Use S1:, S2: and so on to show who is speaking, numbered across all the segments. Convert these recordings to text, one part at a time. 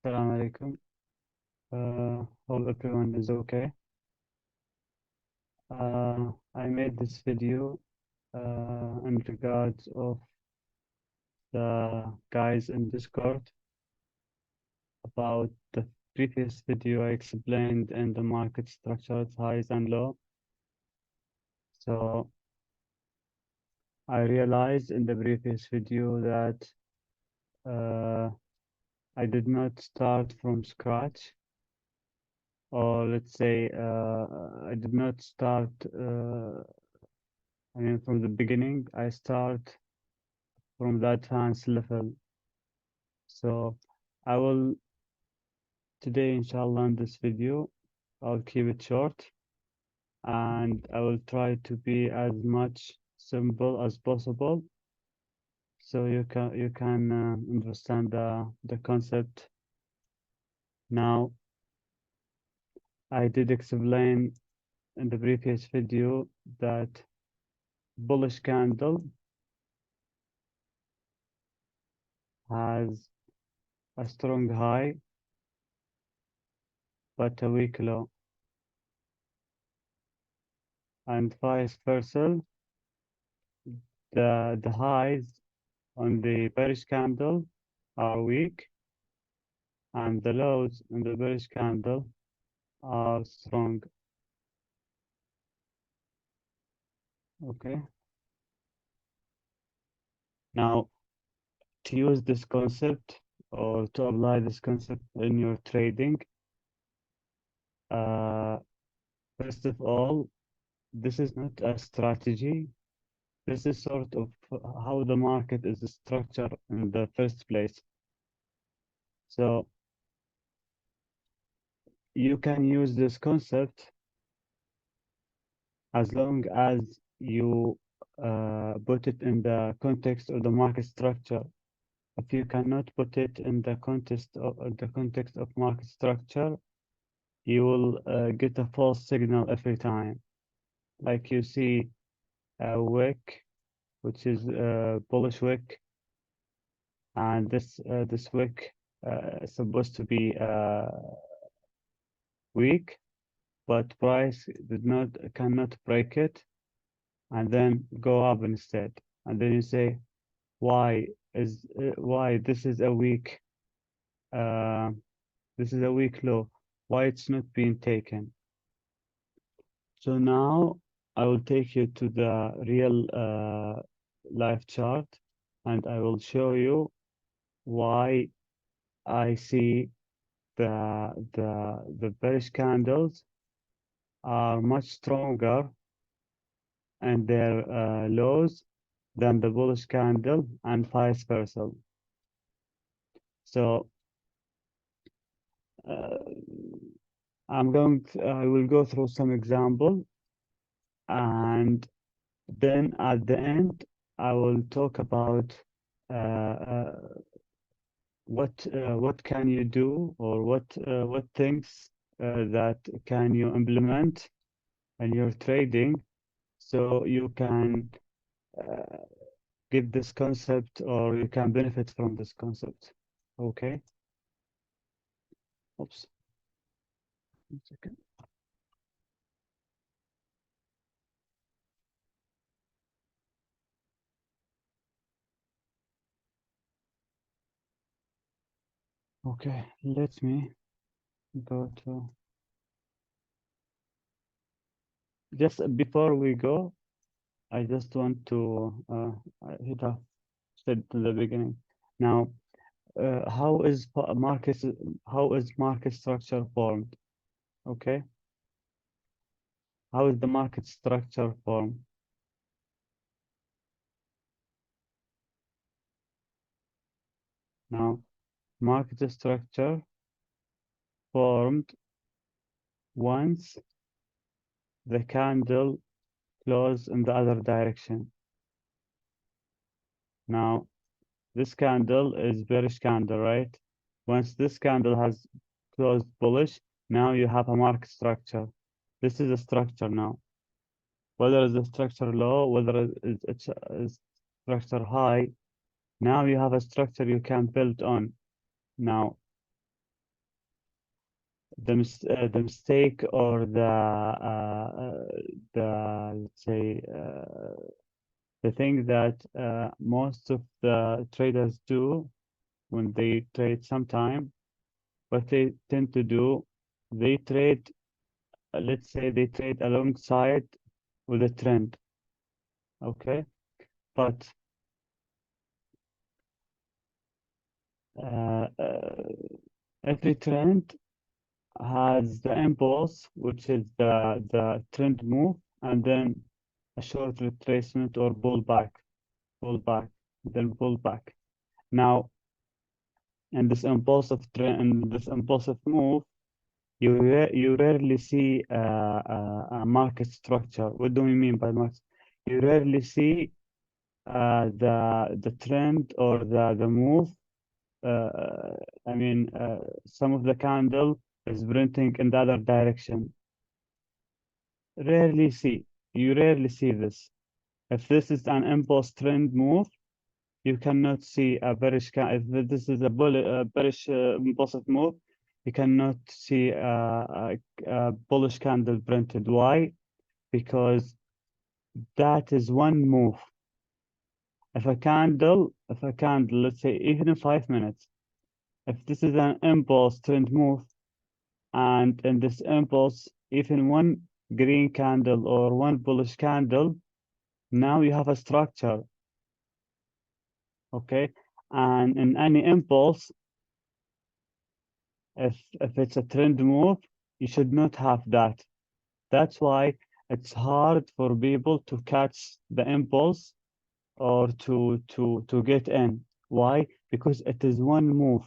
S1: Assalamu alaikum. Hope everyone is okay. I made this video in regards of the guys in Discord about the previous video I explained in the market structures, highs and low. So I realized in the previous video that I did not start from scratch, or let's say I did not start from the beginning. I start from the advanced level. So I will today, inshallah, in this video, I'll keep it short and I will try to be as much simple as possible so you can understand the concept. Now, I did explain in the previous video that bullish candle has a strong high but a weak low, and vice versa. The highs on the bearish candle are weak and the lows in the bearish candle are strong. Okay. Now, to use this concept or to apply this concept in your trading, uh, first of all, this is not a strategy. This is sort of how the market is structured in the first place. So you can use this concept as long as you put it in the context of the market structure. If you cannot put it in the context of market structure, you will get a false signal every time. Like you see a wick, which is a bullish wick, and this wick is supposed to be weak, but price cannot break it, and then go up instead. And then you say, why this is a weak uh, low? Why it's not being taken? So now I will take you to the real life chart, and I will show you why I see the bearish candles are much stronger and their lows than the bullish candle and vice versa. So uh, I will go through some example, and then at the end I will talk about uh, what can you do, or what things that can you implement in your trading so you can uh, get this concept, or you can benefit from this concept. Okay. Oops. 1 second. Okay, let me go to, just before we go, I just want to hit a said in the beginning. Now, how is market structure formed? Okay, how is the market structure formed? Now, market structure formed once the candle closed in the other direction. Now, this candle is bearish candle, right? Once this candle has closed bullish, now you have a market structure. This is a structure now. Whether it's a structure low, whether it's a structure high, now you have a structure you can build on. Now, the mistake or let's say the thing that most of the traders do when they trade sometime, what they tend to do, they trade, let's say they trade alongside with a trend, okay? But uh, uh, every trend has the impulse, which is the trend move, and then a short retracement or pullback, then pullback. Now, in this impulsive move, you rarely see a market structure. What do we mean by market? You rarely see the trend or the move. Uh, I mean, some of the candle is printing in the other direction. Rarely see. You rarely see this. If this is an impulse trend move, you cannot see a bearish if this is a bearish impulsive move, you cannot see a bullish candle printed. Why? Because that is one move. If a candle, let's say even in 5 minutes, if this is an impulse trend move, and in this impulse, even one green candle or one bullish candle, now you have a structure, okay? And in any impulse, if it's a trend move, you should not have that. That's why it's hard for people to catch the impulse or to get in. Why? Because it is one move.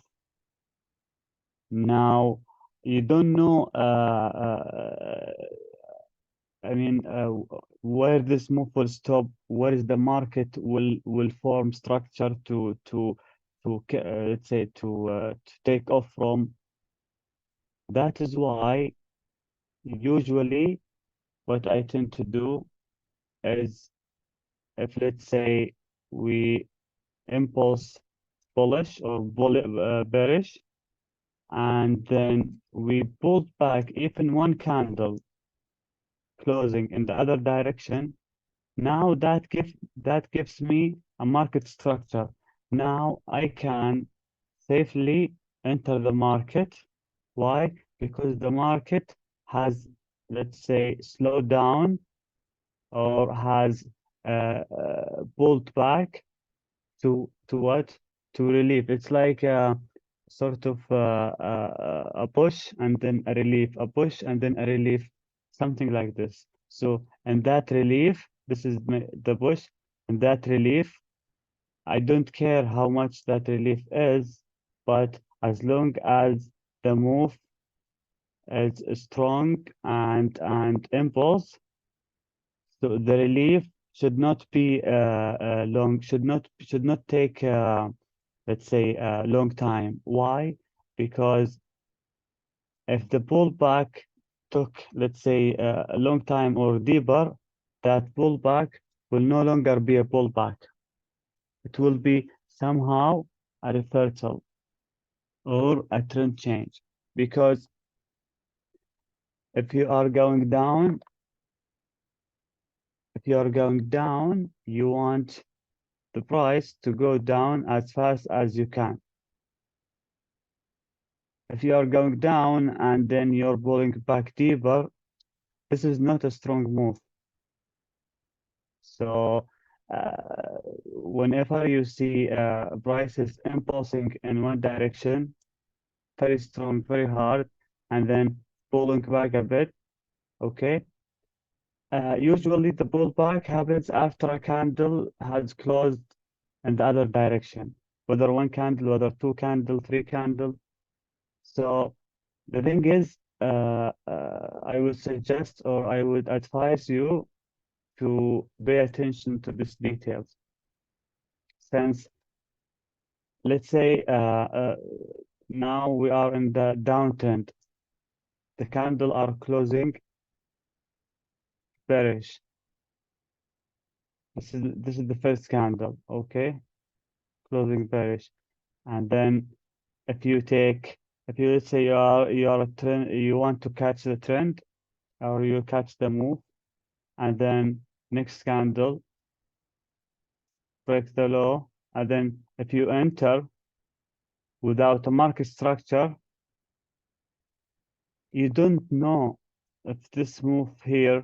S1: Now you don't know. I mean, where this move will stop. Where is the market will form structure let's say to take off from. That is why usually what I tend to do is if let's say we impulse bullish or bearish, and then we pulled back even one candle closing in the other direction, now that gives me a market structure. Now I can safely enter the market. Why? Because the market has, let's say, slowed down or has pulled back to what? To relief. It's like sort of a push and then a relief, a push and then a relief, something like this. So, and that relief, this is the push, and that relief, I don't care how much that relief is, but as long as the move is strong and impulse, so the relief should not be long, should not take let's say a long time. Why? Because if the pullback took, let's say, a long time or deeper, that pullback will no longer be a pullback. It will be somehow a reversal or a trend change. Because if you are going down, you want the price to go down as fast as you can. If you are going down and then you're pulling back deeper, this is not a strong move. So whenever you see prices impulsing in one direction, very strong, very hard, and then pulling back a bit, okay? Usually the pullback happens after a candle has closed in the other direction, whether one candle, whether two candle, three candle. So the thing is, I would suggest or I would advise you to pay attention to these details. Since, let's say, now we are in the downtrend, the candle are closing bearish. This is the first candle, okay? Closing bearish. And then if you take If you, let's say you are a trend, you want to catch the trend or you catch the move, and then next candle break the low, and then if you enter without a market structure, you don't know if this move here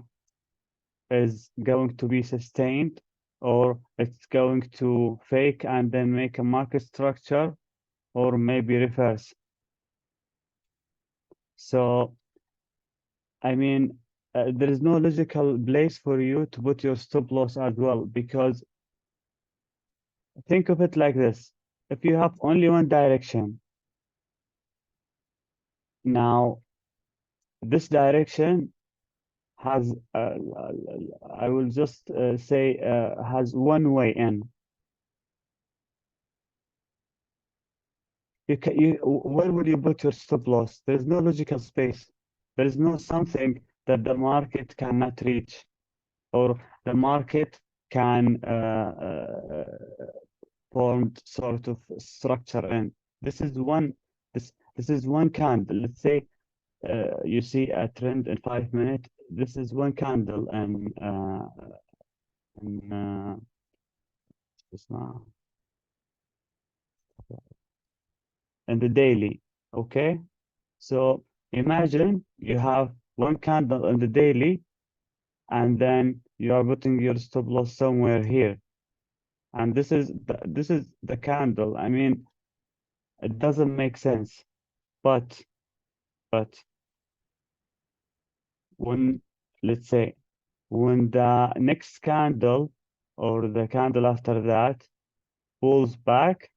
S1: is going to be sustained or it's going to fake and then make a market structure or maybe reverse. So, I mean, there is no logical place for you to put your stop loss as well, because think of it like this. If you have only one direction, now this direction has, I will just say, has one way in. Where will you put your stop loss? There is no logical space. There is no something that the market cannot reach or the market can form sort of structure in. This is one. This is one candle. Let's say you see a trend in 5 minutes. This is one candle, and in, it's not in the daily. Okay, so imagine you have one candle in the daily, and then you are putting your stop loss somewhere here, and this is the candle. I mean, it doesn't make sense, but but when, let's say, when the next candle or the candle after that pulls back,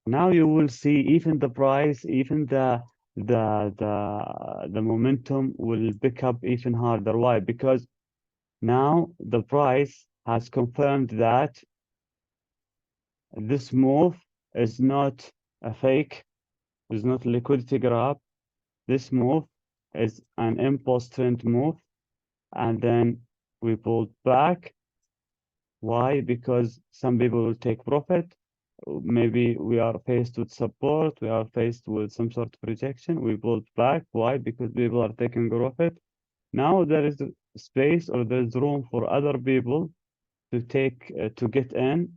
S1: now you will see even the price, even the momentum will pick up even harder. Why? Because now the price has confirmed that this move is not a fake, is not a liquidity grab. This move is an impulse trend move, and then we pulled back. Why? Because some people will take profit. Maybe we are faced with support, we are faced with some sort of rejection. We pulled back. Why? Because people are taking profit. Now there is space or there is room for other people to take to get in,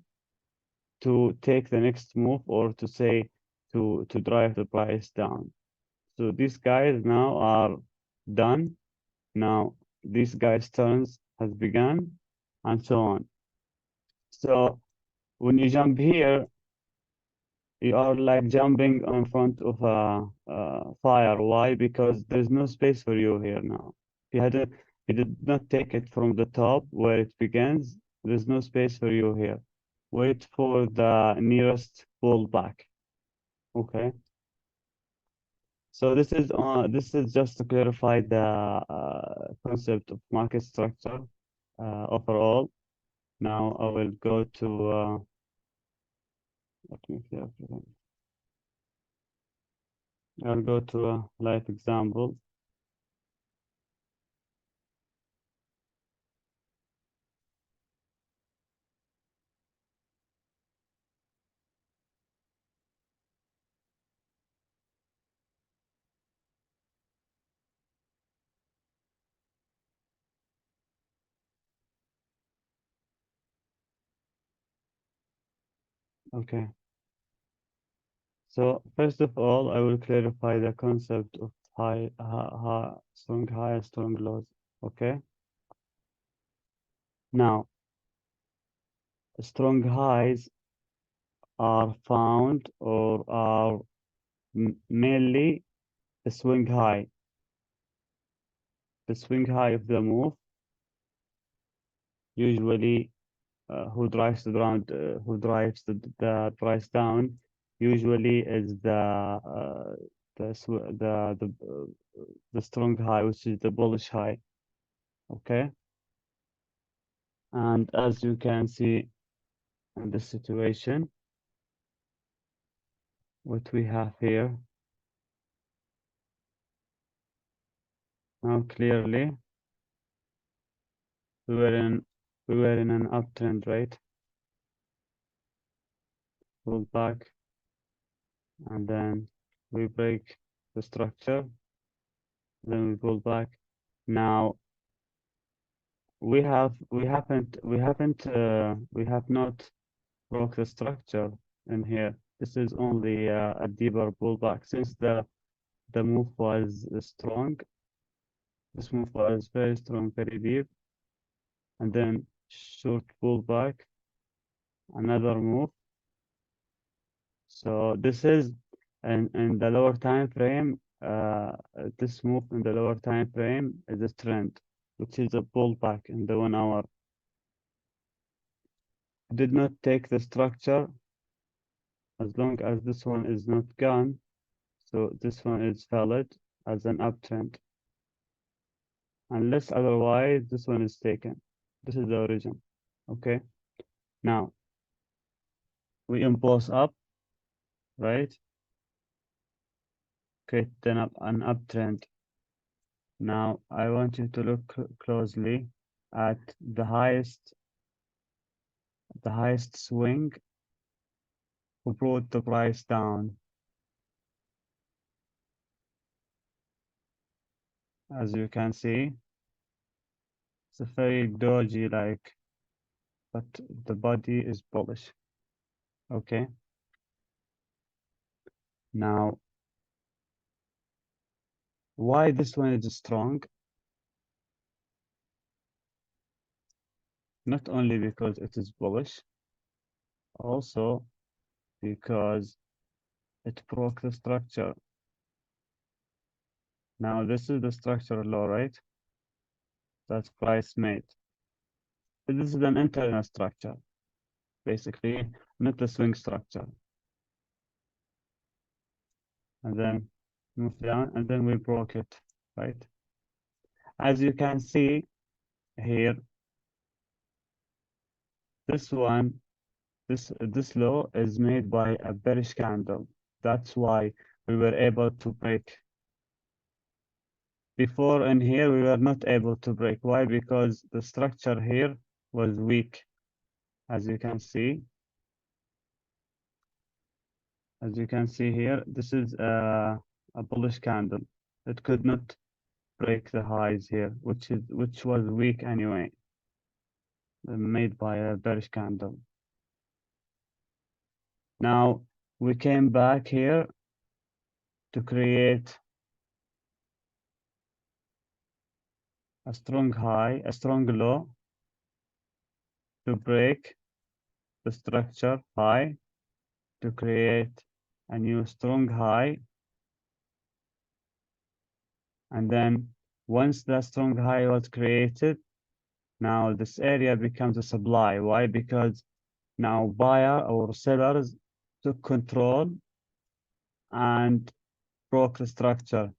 S1: to take the next move, or to say to drive the price down. So these guys now are done. Now these guys' turns has begun, and so on. So when you jump here, you are like jumping in front of a fire. Why? Because there's no space for you here now. If you hadn't, you did not take it from the top where it begins, there's no space for you here. Wait for the nearest pullback. Okay. So this is just to clarify the concept of market structure overall. Now I will go to let me clear everything. I'll go to a live example. Okay. So first of all, I will clarify the concept of strong high, strong lows. Okay. Now, strong highs are found or are mainly the swing high. The swing high of the move, usually who drives the price down, usually is the strong high, which is the bullish high. Okay. And as you can see in this situation, what we have here now clearly we were in an uptrend, right? Pulled back and then we break the structure, then we pull back. Now we have not broke the structure in here. This is only a deeper pullback since the move was strong. This move was very strong, very deep, and then short pullback, another move. So this is in the lower time frame. This move in the lower time frame is a trend, which is a pullback in the 1 hour. Did not take the structure as long as this one is not gone. So this one is valid as an uptrend. Unless otherwise, this one is taken. This is the origin. Okay. Now we impulse up, right? Create then an uptrend. Now I want you to look closely at the highest swing who brought the price down. As you can see, it's a very doji like, but the body is bullish. Okay. Now, why this one is strong? Not only because it is bullish, also because it broke the structure. Now this is the structural law, right? That's price made. This is an internal structure, basically, not the swing structure. And then move down, and then we broke it, right? As you can see here, this one, this low is made by a bearish candle. That's why we were able to break. Before in here, we were not able to break. Why? Because the structure here was weak, as you can see. As you can see here, this is a bullish candle. It could not break the highs here, which was weak anyway, made by a bearish candle. Now we came back here to create a strong high, a strong low to break the structure high, to create a new strong high. And then once the strong high was created, now this area becomes a supply. Why? Because now buyer or sellers took control and broke the structure,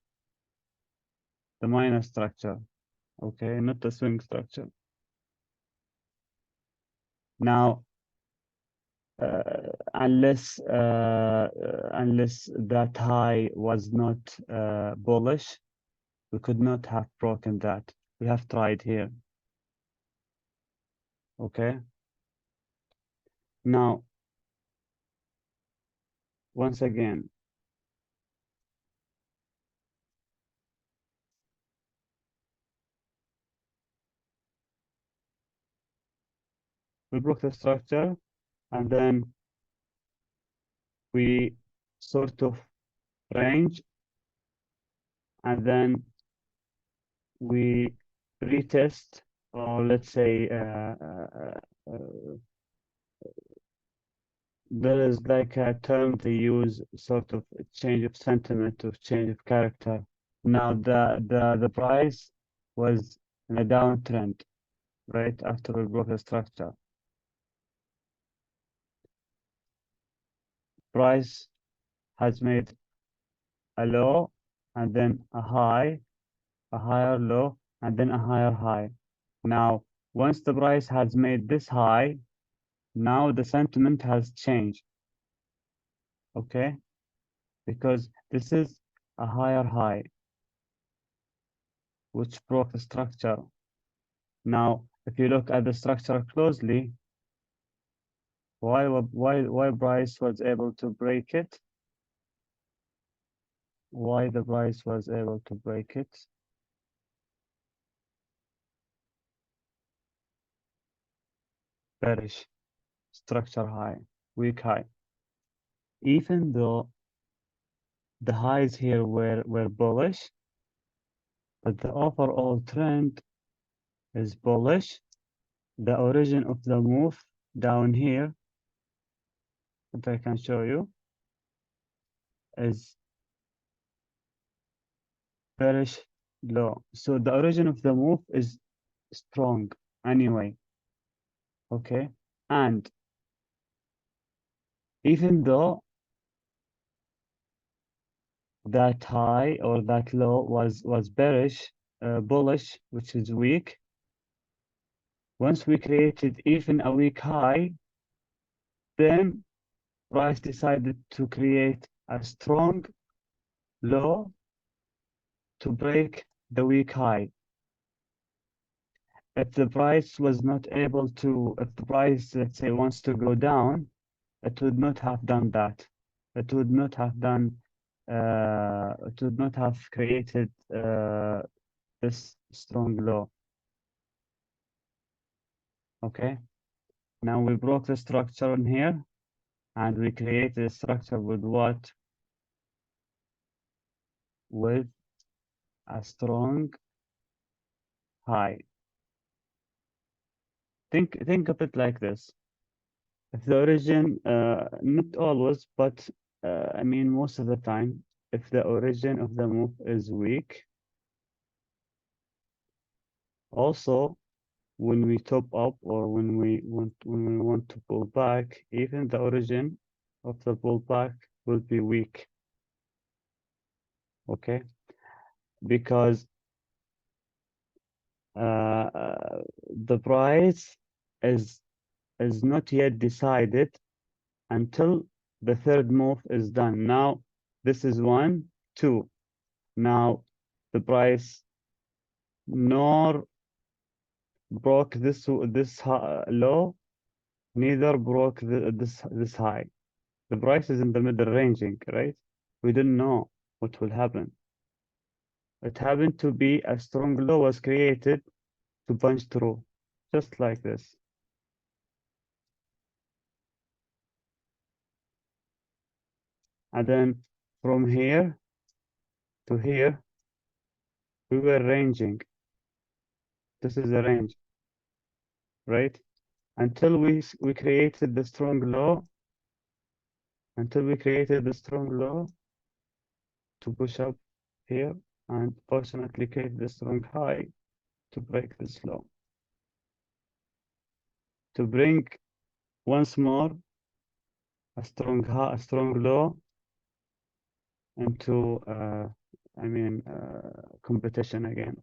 S1: the minor structure, okay, not the swing structure. Now, unless that high was not bullish, we could not have broken that. We have tried here. Okay. Now, once again, we broke the structure and then we sort of range and then we retest, or let's say there is like a term they use, sort of change of sentiment or change of character. Now the price was in a downtrend right after we broke the structure. Price has made a low and then a high, a higher low, and then a higher high. Now, once the price has made this high, now the sentiment has changed. Okay? Because this is a higher high, which broke the structure. Now, if you look at the structure closely, why price was able to break it? why the price was able to break it. Bearish, structure high, weak high. Even though the highs here were bullish, but the overall trend is bullish. The origin of the move down here, if I can show you, is bearish low. So the origin of the move is strong anyway. Okay. And even though that high or that low was bearish, bullish, which is weak, once we created even a weak high, then price decided to create a strong low to break the weak high. If the price was not able to, if the price, let's say, wants to go down, it would not have done that. It would not have done, it would not have created this strong low. Okay. Now we broke the structure in here and we created a structure with what? With a strong high. Think of it like this. If the origin, not always, but I mean most of the time, if the origin of the move is weak, also when we top up or when we want to pull back, even the origin of the pullback will be weak. Okay, because the price is not yet decided until the third move is done. Now this is 1, 2. Now the price nor broke this low, neither broke this high. The price is in the middle ranging, right? We don't know what will happen. It happened to be a strong low was created to punch through, just like this. And then from here to here, we were ranging. This is a range, right? Until we created the strong low, until we created the strong low to push up here, and fortunately create the strong high to break this low. To bring once more a strong high, a strong low into competition again.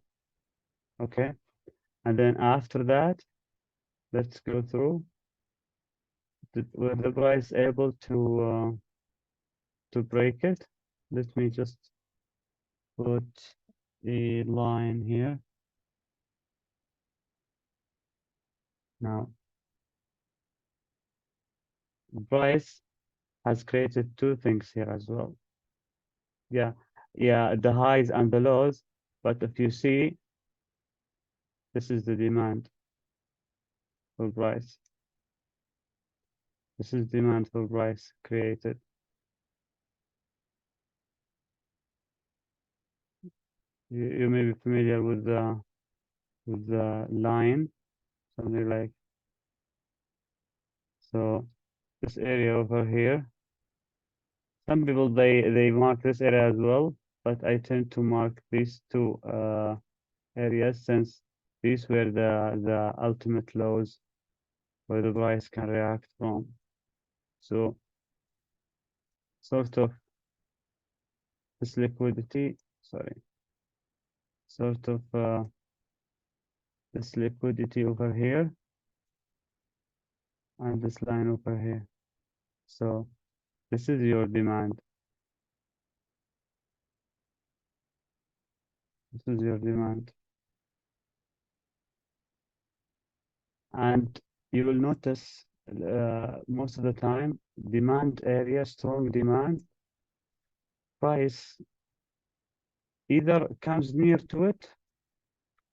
S1: Okay, and then after that, let's go through were the price able to break it. Let me just put a line here. Now, the price has created two things here as well. Yeah, the highs and the lows. But if you see, this is the demand for price. This is demand for price created. You may be familiar with the line, something like so. This area over here. Some people they mark this area as well, but I tend to mark these two areas since these were the ultimate lows where the price can react from. So sort of this liquidity, sorry, sort of this liquidity over here and this line over here. So this is your demand. This is your demand. And you will notice most of the time, demand area, strong demand, price either comes near to it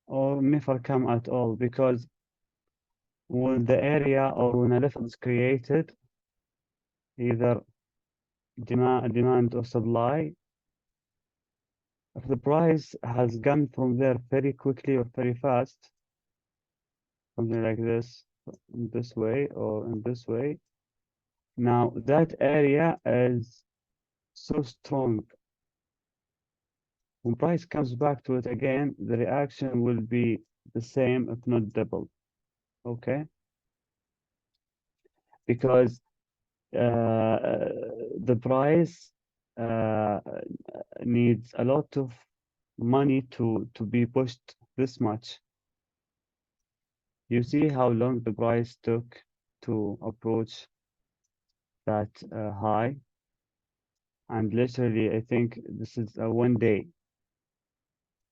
S1: or never come at all, because when the area or when a level is created, either demand or supply, if the price has gone from there very quickly or very fast, something like this way or in this way, now that area is so strong. When price comes back to it again, the reaction will be the same, if not double. Okay? Because the price uh, needs a lot of money to be pushed this much. You see how long the price took to approach that high, and literally, I think this is a 1 day.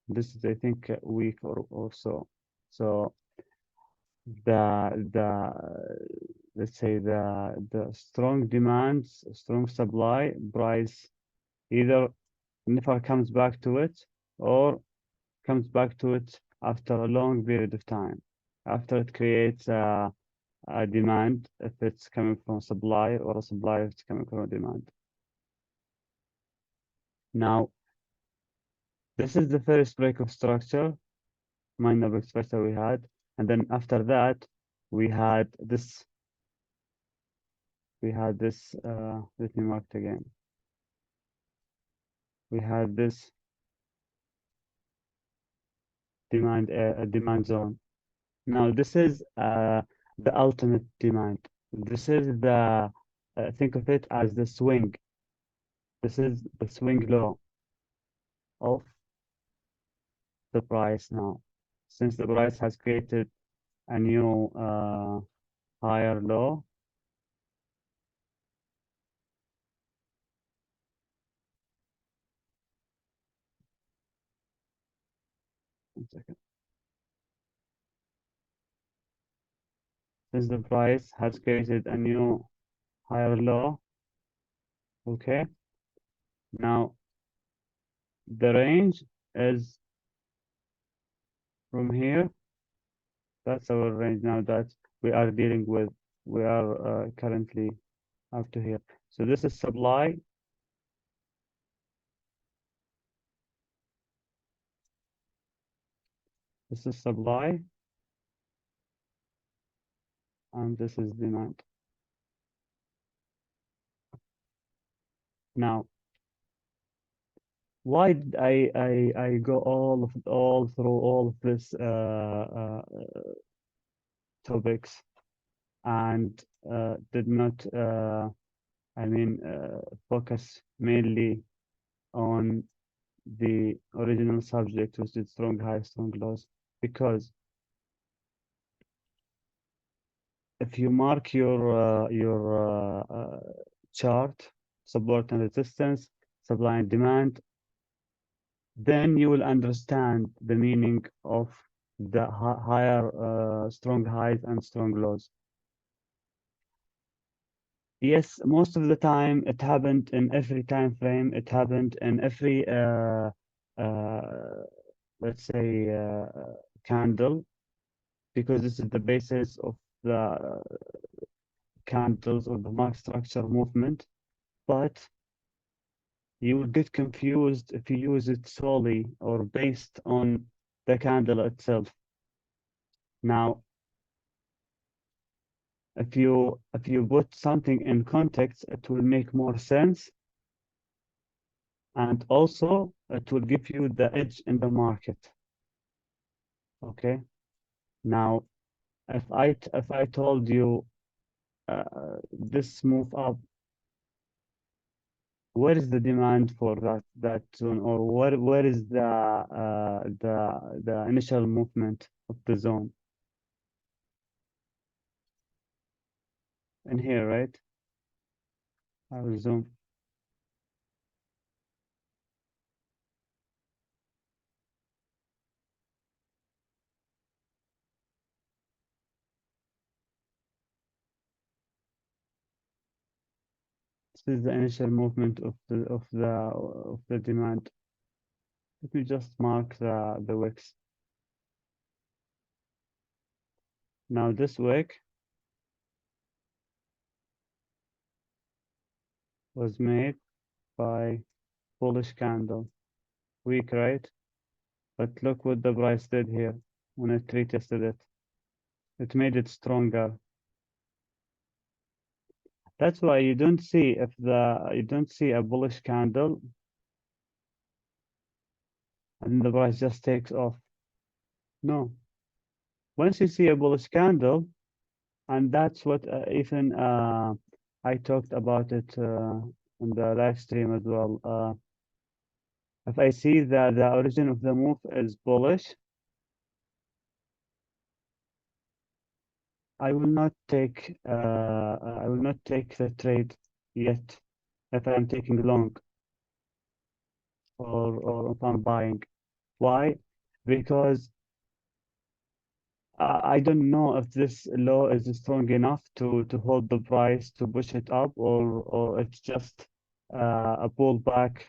S1: This is, I think, a week or so. So the let's say the strong demands, strong supply, price either never comes back to it or comes back to it after a long period of time, after it creates a demand, if it's coming from supply, or a supply if it's coming from a demand. Now, this is the first break of structure, minor break structure we had, and then after that, we had this, let me mark it again. We had this demand zone. Now, this is the ultimate demand. This is the, think of it as the swing. This is the swing low of the price now. Since the price has created a new higher low, one second. Since the price has created a new higher low, okay. Now the range is from here. That's our range now that we are dealing with. We are currently up to here. So this is supply. This is supply, and this is demand. Now, why did I go all through all of this topics and did not I mean focus mainly on the original subject, which is strong high, strong lows, because if you mark your chart, support and resistance, supply and demand, then you will understand the meaning of the higher strong highs and strong lows. Yes, most of the time it happened in every time frame. It happened in every let's say candle, because this is the basis of the candles or the market structure movement. But you will get confused if you use it solely or based on the candle itself. Now, if you put something in context, it will make more sense, and also it will give you the edge in the market. Okay. Now, if I told you this move up, where is the demand for that zone, or where is the initial movement of the zone? In here, right? I will zoom. This is the initial movement of the demand. Let me just mark the wicks. Now this wick was made by bullish candle. Weak, right? But look what the price did here when it retested it. It made it stronger. That's why you don't see a bullish candle and the price just takes off. No. Once you see a bullish candle, and that's what even I talked about it in the live stream as well. If I see that the origin of the move is bullish, I will not take the trade yet if I'm taking long or if I'm buying. Why? Because I don't know if this low is strong enough to hold the price to push it up, or it's just a pullback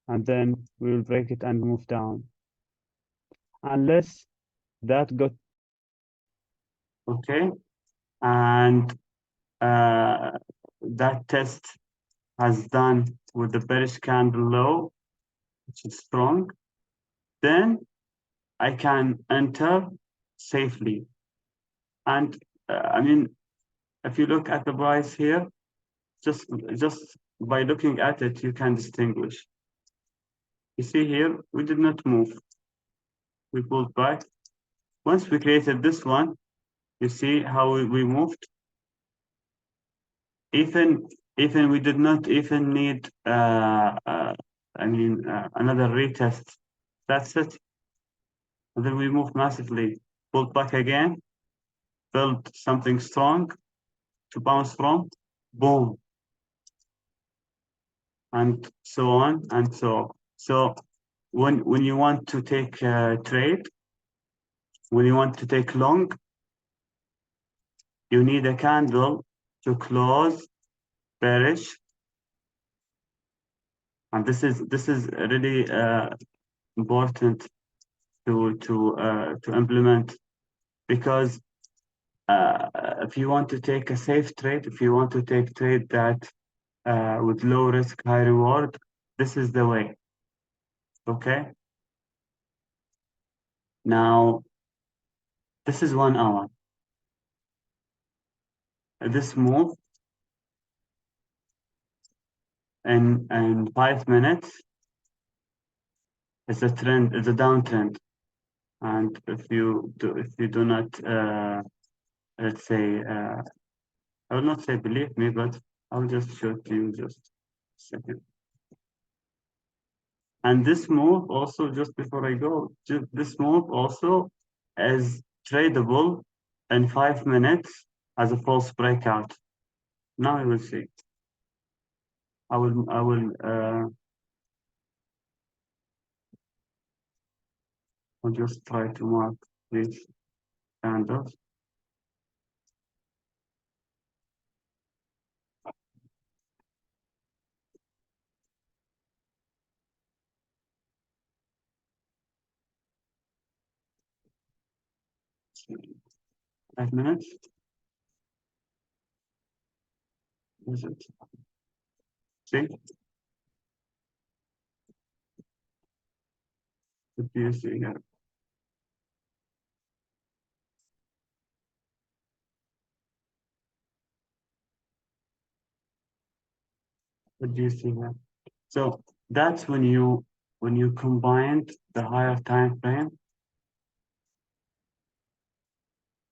S1: and then we will break it and move down. Unless that got okay, and that test has done with the bearish candle low, which is strong, then I can enter safely. And I mean, if you look at the price here, just by looking at it, you can distinguish. You see here, we did not move. We pulled back. Once we created this one, you see how we moved. Even we did not even need another retest. That's it. And then we moved massively, pulled back again, built something strong to bounce from, boom, and so on and so on. So when you want to take a trade, when you want to take long, you need a candle to close bearish, and this is really important to implement, because if you want to take a safe trade, if you want to take trade that with low risk, high reward, this is the way. Okay. Now, this is 1 hour. This move in 5 minutes is a trend, is a downtrend. And if you do not, let's say, I will not say believe me, but I'll just show it to you just a second. And this move also, just before I go, this move also is tradable in 5 minutes as a false breakout. Now I will see. I'll just try to mark these candles. See. 5 minutes. Is it? See? What do you see here? What do you see here? So that's when you combined the higher time frame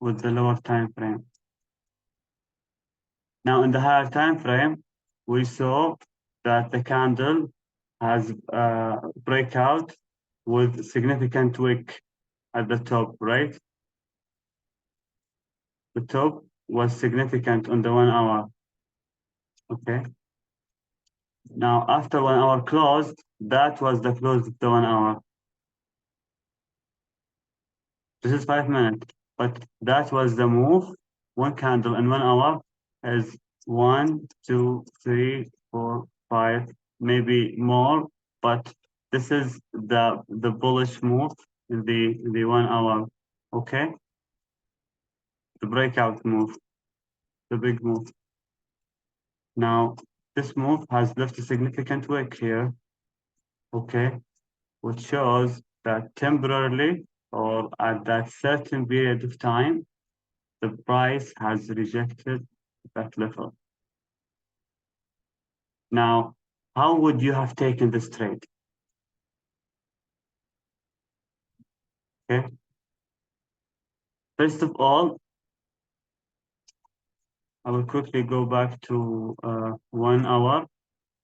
S1: with the lower time frame. Now in the higher time frame, we saw that the candle has breakout with significant wick at the top, right? The top was significant on the 1 hour. Okay. Now after 1 hour closed, that was the close of the 1 hour. This is 5 minutes, but that was the move. One candle in 1 hour is 1, 2, 3, 4, 5, maybe more, but This is the bullish move in the 1 hour. Okay, the breakout move, the big move. Now this move has left a significant wick here. Okay, which shows that temporarily or at that certain period of time, the price has rejected that level. Now, how would you have taken this trade? Okay. First of all, I will quickly go back to 1 hour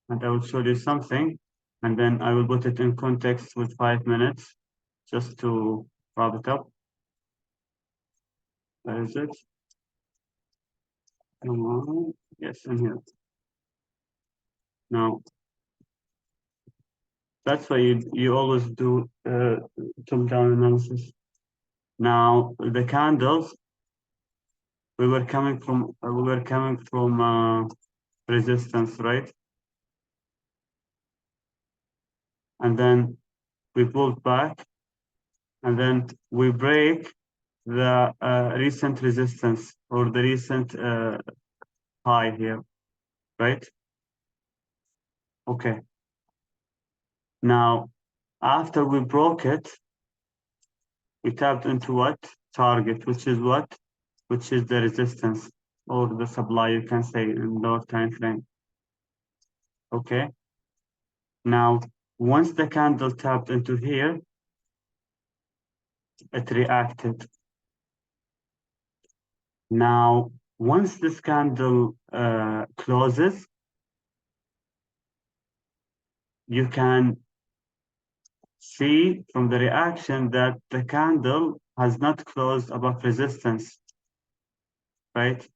S1: and I will show you something, and then I will put it in context with 5 minutes just to wrap it up. Where is it? Come on. Yes, in here. Now, that's why you always do top-down analysis. Now, the candles, we were coming from resistance, right? And then we pulled back, and then we break the recent resistance or the recent high here, right? Okay. Now, after we broke it, we tapped into what? Target, which is what? Which is the resistance or the supply, you can say, in lower time frame. Okay. Now, once the candle tapped into here, it reacted. Now, once this candle closes, you can see from the reaction that the candle has not closed above resistance, right?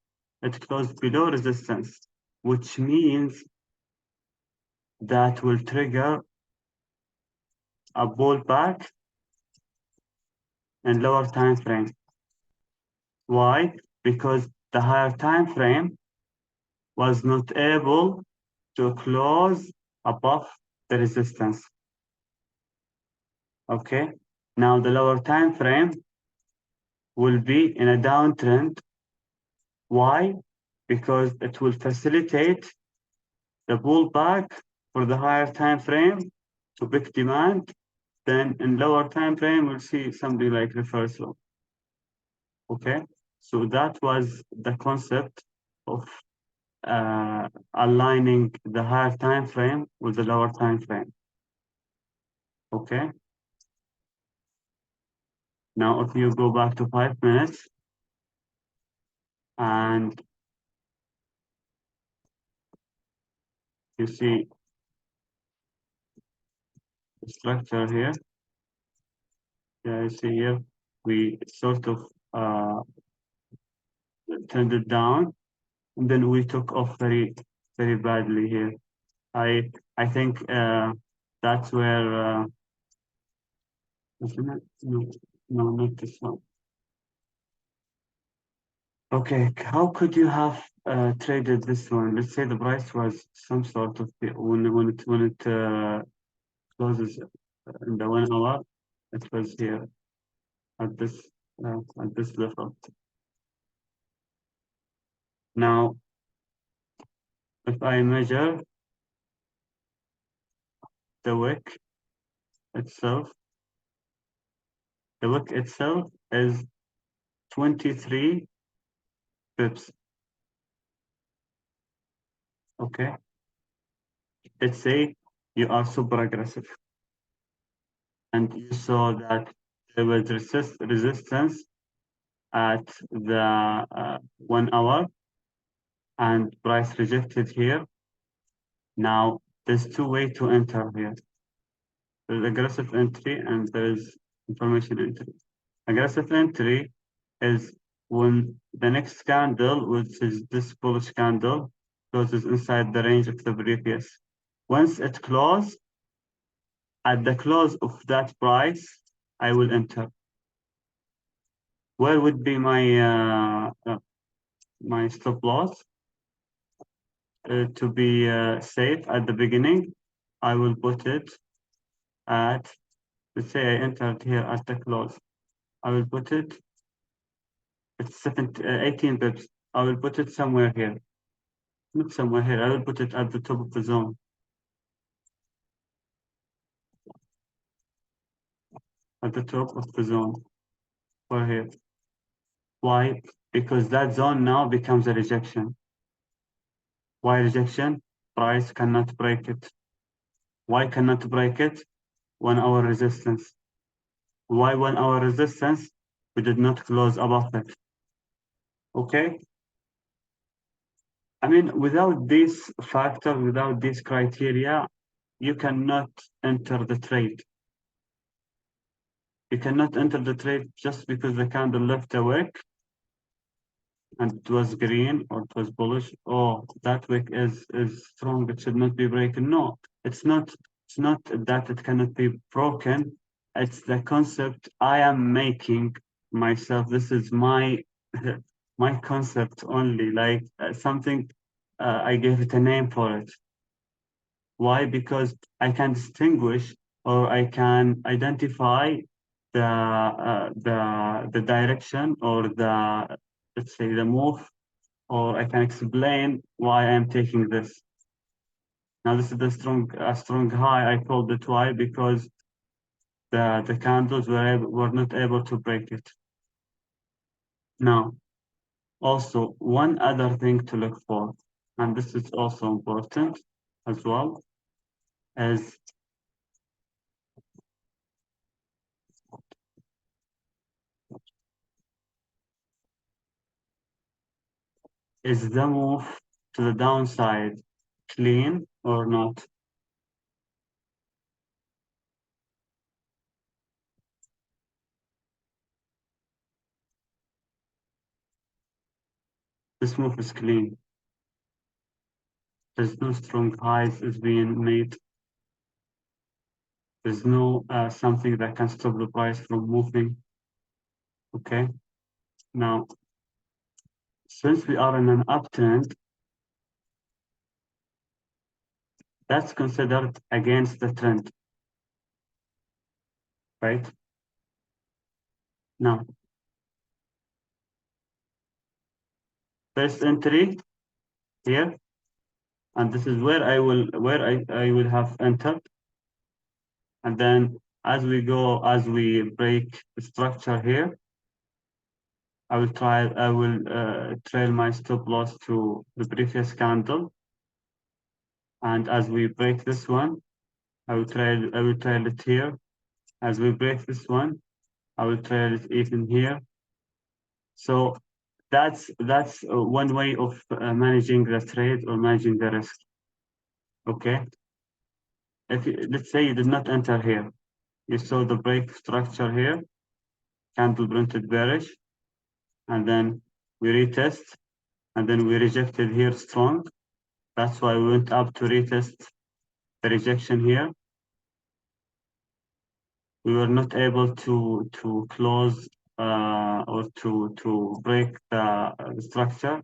S1: It closed below resistance, which means that will trigger a pullback in lower time frame. Why? Because the higher time frame was not able to close above the resistance. Okay, now the lower time frame will be in a downtrend. Why? Because it will facilitate the pullback for the higher time frame to big demand. Then in lower time frame, we'll see something like reversal. Okay, so that was the concept of aligning the higher time frame with the lower time frame. Okay. Now, if you go back to 5 minutes and you see the structure here, yeah, you see here, we sort of turned it down, and then we took off very, very badly here. I think that's where isn't it? No, not this one. Okay, how could you have traded this one? Let's say the price was some sort of when it closes in the 1 hour, it was here at this level. Now, if I measure the wick itself, the wick itself is 23 pips. Okay, let's say you are super aggressive and you saw that there was resistance at the 1 hour and price rejected here. Now there's two ways to enter here. There's aggressive entry and there's information entry. Aggressive entry is when the next candle, which is this bullish candle, closes inside the range of the previous. Once it closes, at the close of that price, I will enter. Where would be my stop loss? To be safe at the beginning, I will put it at, let's say I entered here at the close. I will put it, it's 18 pips. I will put it somewhere here. Not somewhere here. I will put it at the top of the zone. At the top of the zone. Or here. Why? Because that zone now becomes a rejection. Why rejection? Price cannot break it. Why cannot break it? 1 hour resistance. Why 1 hour resistance? We did not close above it. Okay? I mean, without this factor, without this criteria, you cannot enter the trade. You cannot enter the trade just because the candle left a wick and it was green or it was bullish. Oh, that wick is strong. It should not be broken. No, it's not. It's not that it cannot be broken. It's the concept I am making myself. This is my my concept only. Like something. I gave it a name for it. Why? Because I can distinguish or I can identify the direction or the, let's say, the move, or I can explain why I'm taking this. Now this is a strong high. I called it why because the candles were not able to break it. Now, also one other thing to look for, and this is also important as well, is the move to the downside clean or not? This move is clean. There's no strong highs is being made. There's no something that can stop the price from moving. Okay. Now, since we are in an uptrend, that's considered against the trend, right? Now, first entry here, and this is where I will have entered. And then as we break the structure here, I will trail my stop loss to the previous candle. And as we break this one, I will trail it here. As we break this one, I will trail it even here. So that's one way of managing the trade or managing the risk. Okay. Let's say you did not enter here, you saw the break structure here, candle printed bearish, and then we retest, and then we rejected here strong. That's why we went up to retest the rejection here. We were not able to close or to break the structure,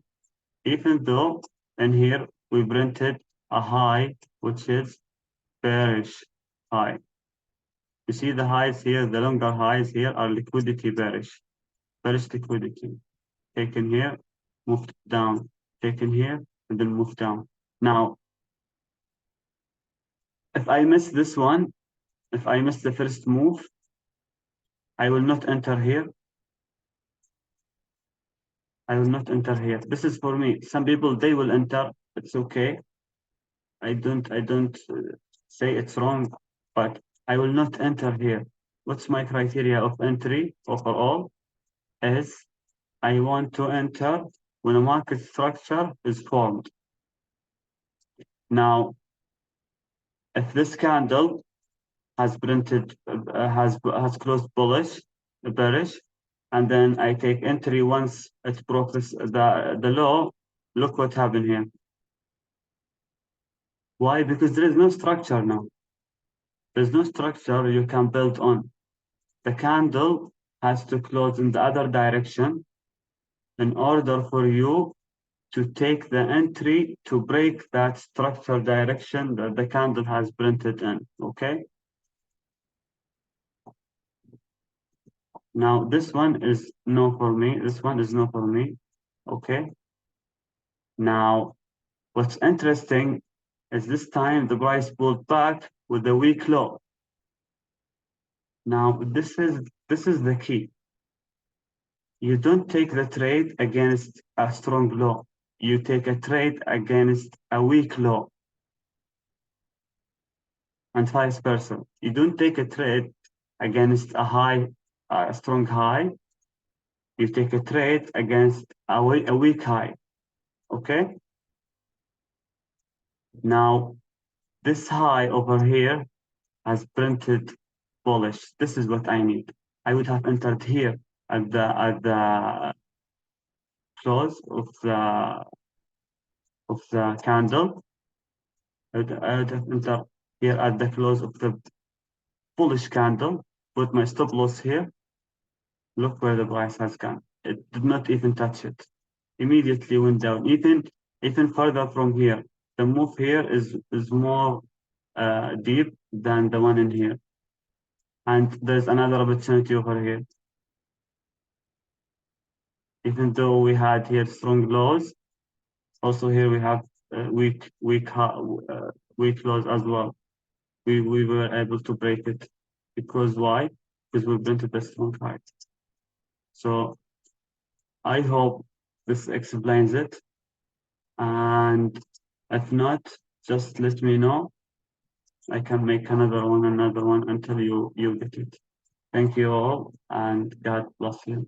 S1: even though in here we printed a high, which is bearish high. You see the highs here, the longer highs here are liquidity bearish liquidity. Taken here, moved down, taken here, and then moved down. Now, if I miss this one, if I miss the first move, I will not enter here. I will not enter here. This is for me. Some people, they will enter. It's okay. I don't say it's wrong, but I will not enter here. What's my criteria of entry overall? Is I want to enter when a market structure is formed. Now, if this candle has printed, has closed bearish, and then I take entry once it broke the low, look what happened here. Why? Because there is no structure now. There's no structure you can build on. The candle has to close in the other direction in order for you to take the entry to break that structure direction that the candle has printed in, okay? Now this one is no for me. This one is no for me. Okay. Now, what's interesting is this time the price pulled back with a weak low. Now, this is the key. You don't take the trade against a strong low. You take a trade against a weak low, and vice versa. You don't take a trade against a strong high. You take a trade against a weak high. Okay. Now, this high over here has printed bullish. This is what I need. I would have entered here at the close of the candle. I would have entered here at the close of the bullish candle. Put my stop loss here. Look where the price has gone. It did not even touch it. Immediately went down. Even further from here. The move here is more deep than the one in here. And there's another opportunity over here. Even though we had here strong lows, also here we have weak lows as well. We were able to break it because why? Because we printed a strong high. So I hope this explains it. And if not, just let me know. I can make another one until you get it. Thank you all, and God bless you.